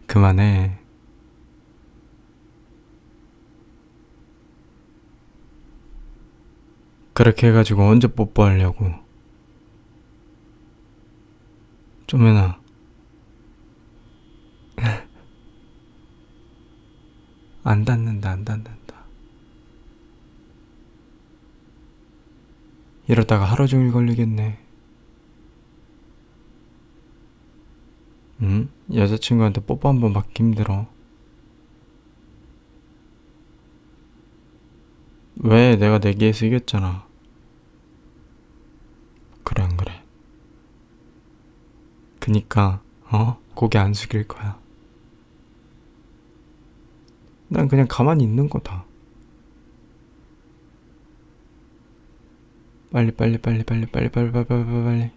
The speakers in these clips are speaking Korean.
그만해. 그렇게 해가지고 언제 뽀뽀하려고. 좀 해놔. 안 닿는다, 안 닿는다. 이러다가 하루 종일 걸리겠네. 응? 여자친구한테 뽀뽀 한 번 받기 힘들어. 왜? 내가 내기에서 이겼잖아. 그래, 안 그래? 그니까 고개 안 숙일 거야. 난 그냥 가만히 있는 거다. 빨리 빨리 빨리 빨리 빨리 빨리 빨리 빨리 빨리.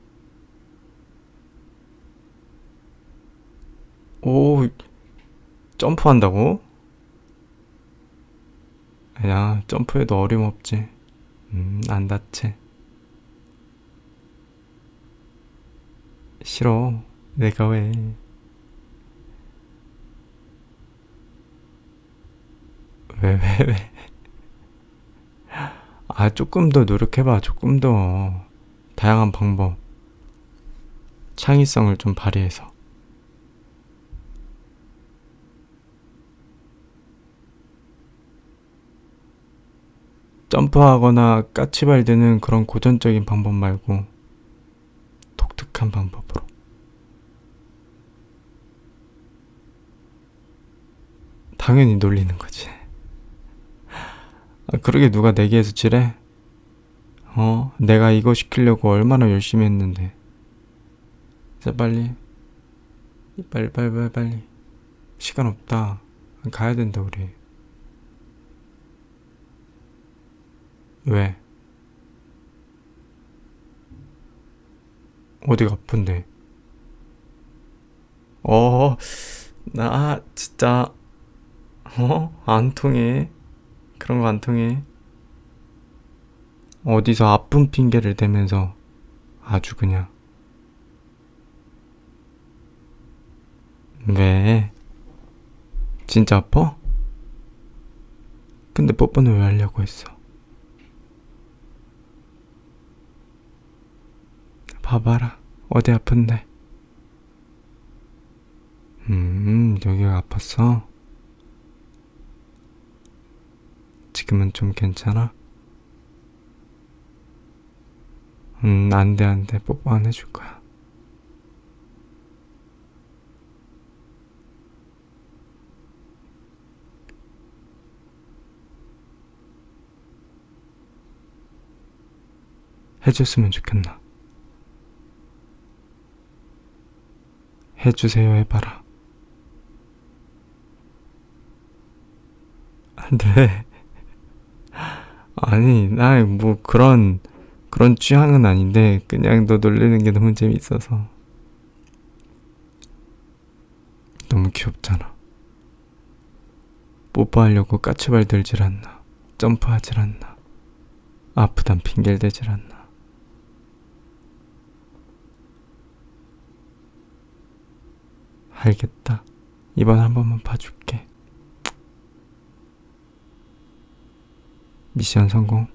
오, 점프한다고? 야, 점프해도 어림없지. 안 다치. 싫어. 내가 왜? 왜? 아, 조금 더 노력해봐. 조금 더. 다양한 방법. 창의성을 좀 발휘해서. 점프하거나 까치발 드는 그런 고전적인 방법 말고 독특한 방법으로. 당연히 놀리는 거지. 아, 그러게 누가 내기에서 지래? 내가 이거 시키려고 얼마나 열심히 했는데. 자, 빨리. 빨리, 빨리, 빨리, 빨리. 시간 없다. 가야 된다, 우리. 왜? 어디가 아픈데? 어, 나 진짜, 안 통해. 그런 거 안 통해. 어디서 아픈 핑계를 대면서 아주 그냥. 왜? 진짜 아파? 근데 뽀뽀는 왜 하려고 했어? 봐봐라. 어디 아픈데? 여기가 아팠어? 지금은 좀 괜찮아? 안 돼, 안 돼. 뽀뽀 안 해줄 거야. 해줬으면 좋겠나? 해주세요 해봐라. 안 돼. 아니, 나 뭐 그런 취향은 아닌데, 그냥 너 놀리는 게 너무 재밌어서. 너무 귀엽잖아. 뽀뽀하려고 까치발 들질 않나. 점프하질 않나. 아프단 핑계를 대질 않나. 알겠다. 이번 한 번만 봐줄게. 미션 성공.